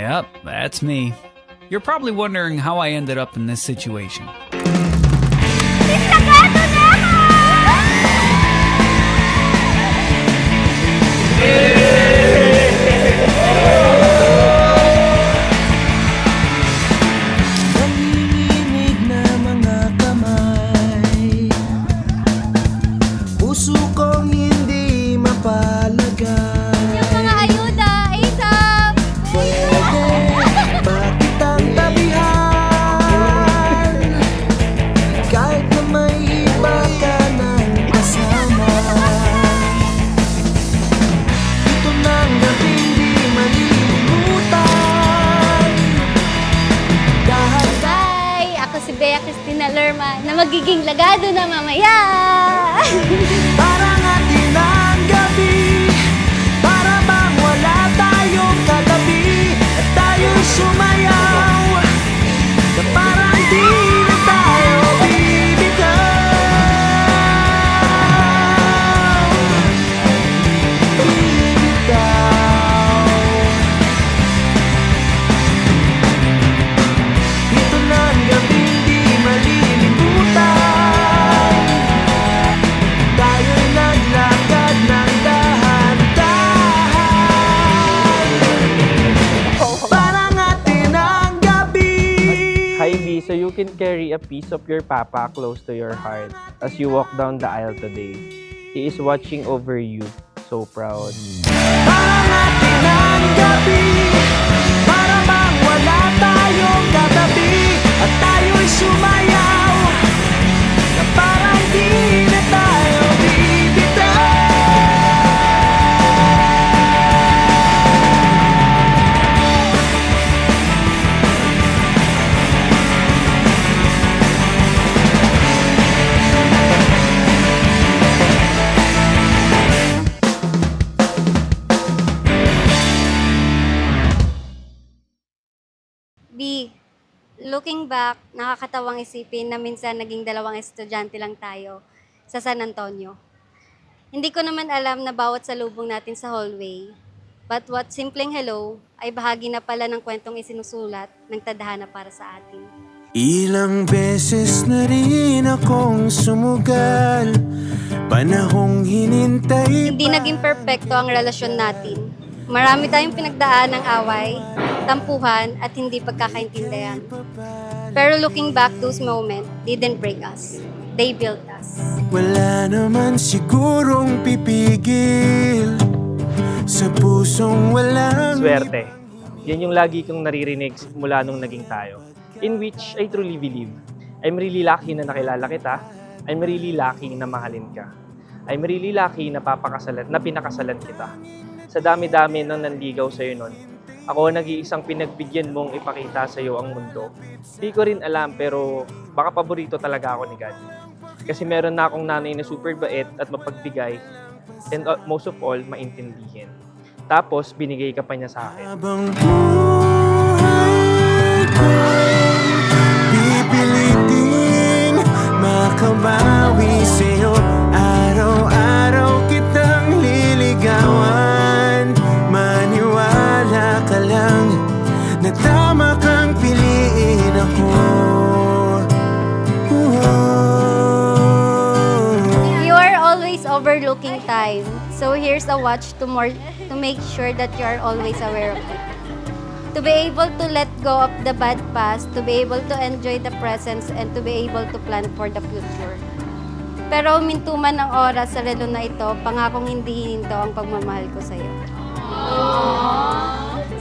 Yep, that's me. You're probably wondering how I ended up in this situation. Nanginginig na mga kamay, puso kong hindi mapalagay. Yung mga ayuda, ASAP! Pwede ba kitang tabihan, kahit na may iba ka ng kasama? Ito nang gabing di malilimutan, dahil Bye! Ako si Bea Cristina Lerma na magiging lagado na mamaya! parang atin ang gabi, para bang wala tayong katabi, at tayo'y sumayaw, na parang di na tayo bibitaw. Ito na ang gabing di malilimutan, tayo'y naglakad ng dahan-dahan, parang atin ang gabi. Hi B, so you can carry a piece of your papa close to your heart as you walk down the aisle today. He is watching over you, so proud. Parang atin ang gabi, para bang wala tayong katabi, at tayo'y sumayaw, na parang di na tayo bibitaw. B, looking back, nakakatawang isipin na minsan naging dalawang estudyante lang tayo sa San Antonio. Hindi ko naman alam na bawat salubong natin sa hallway, but what simpleng hello ay bahagi na pala ng kwentong isinusulat ng tadhana para sa atin. Ilang beses na rin akong sumugal, panahong hinintay. Hindi naging perpekto ang relasyon natin. Marami tayong pinagdaan ng away, tampuhan, at hindi pagkakaintindihan. Pero looking back, those moments didn't break us. They built us. Wala naman sigurong pipigil sa pusong walang Swerte. Yan yung lagi kong naririnig mula nung naging tayo. In which I truly believe. I'm really lucky na nakilala kita. I'm really lucky na mahalin ka. I'm really lucky na pinakasalan kita. Sa dami-dami nang nanligaw sa'yo nun, ako nag-iisang pinagbigyan mong ipakita sa'yo ang mundo. Di ko rin alam pero baka paborito talaga ako ni God. Kasi meron na akong nanay na super bait at mapagbigay and most of all, maintindihin. Tapos, binigay ka pa niya sa akin. habang buhay ko, pipiliting makabawi sa'yo. Araw-araw kitang liligawan, maniwala ka lang na tama kang piliin ako. You are always overlooking time. So here's a watch to make sure that you are always aware of it. To be able to let go of the bad past, to be able to enjoy the present, and to be able to plan for the future. Pero mintuman ng oras sa relo na ito, pangakong hindi hininto ang pagmamahal ko sa'yo.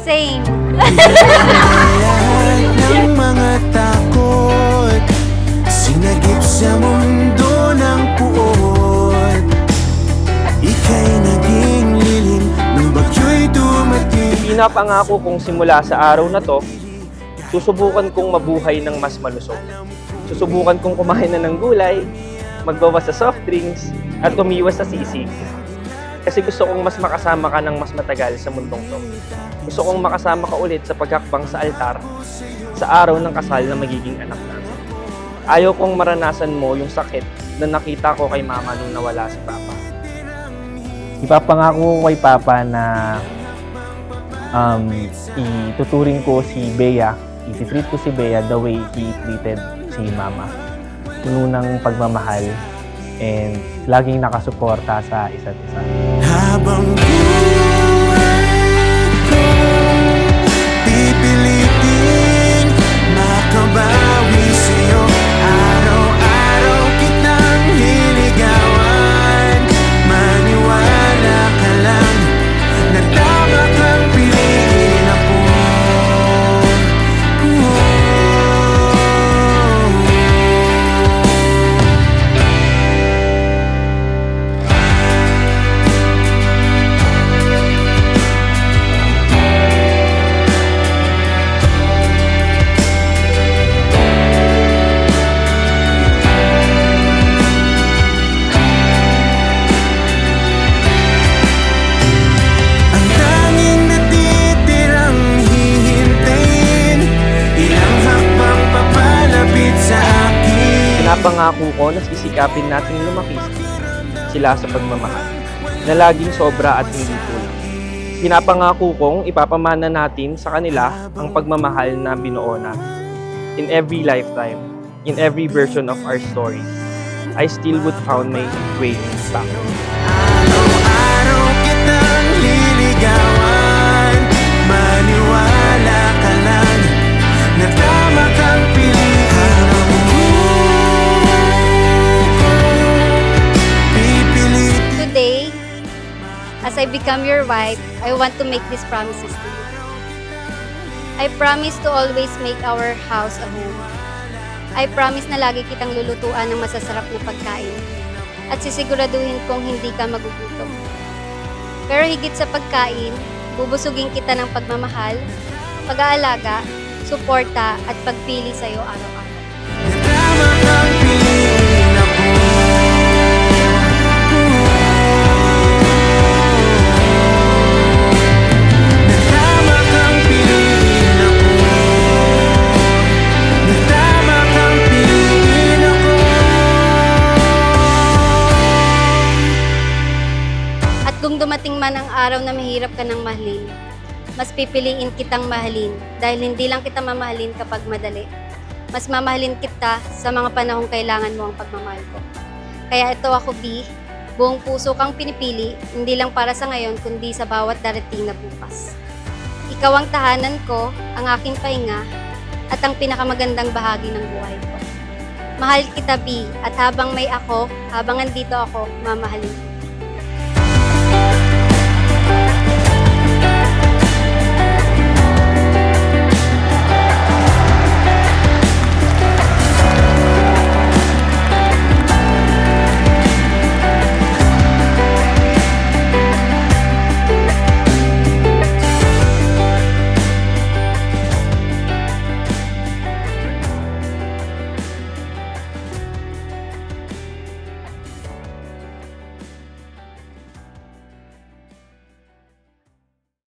Same. Lahat ng mga takot, sinagip sa mundo ng puot. Ika'y naging lilim nung bagyo'y dumating. Pinapangako kong simula sa araw na to, susubukan kong mabuhay ng mas malusog. Susubukan kong kumain na ng gulay, magbawas sa soft drinks, at umiwas sa sisig. Kasi gusto kong mas makasama ka ng mas matagal sa mundong to. Gusto kong makasama ka ulit sa paghakbang sa altar sa araw ng kasal na magiging anak natin. Ayaw kong maranasan mo yung sakit na nakita ko kay mama nung nawala si papa. Ipapangako ko kay papa na ituturing ko si Bea, i-treat ko si Bea the way he treated si Mama. Puno ng pagmamahal and laging nakasuporta sa isa't isa. Habang buhay ko, pipilitin makabawi sa'yo. Araw-araw kitang liligawan. Maniwala ka lang na tama kang piliin ako. Ang tanging natitirang hihintayin, ilang hakbang papalapit sa akin. Pinapangako ko na sisikapin natin lumaki sila sa pagmamahal na laging sobra at hindi kulang. Pinapangako kong ipapamana natin sa kanila ang pagmamahal na binuo natin. In every lifetime, in every version of our story, I still would found my way back. Araw-araw kitang liligawan. Maniwala ka lang na tama kang piliin ako. Pipilitin. Today, as I become your wife, I want to make these promises to you. I promise to always make our house a home. I promise na lagi kitang lulutuan ng masasarap na pagkain at sisiguraduhin kong hindi ka magugutom. Pero higit sa pagkain, bubusugin kita ng pagmamahal, pag-aalaga, suporta at pagpili sa'yo araw-araw. Tama kang piliin ako. Tama kang piliin ako. Tama kang piliin ako. At kung dumating man ang araw na mahirap ka ng mahalin, mas pipiliin kitang mahalin dahil hindi lang kita mamahalin kapag madali. Mas mamahalin kita sa mga panahong kailangan mo ang pagmamahal ko. Kaya ito ako, B, buong puso kang pinipili, hindi lang para sa ngayon, kundi sa bawat darating na bukas. Ikaw ang tahanan ko, ang aking pahinga, at ang pinakamagandang bahagi ng buhay ko. Mahal kita, B, at habang may ako, habang andito ako, mamahalin kita.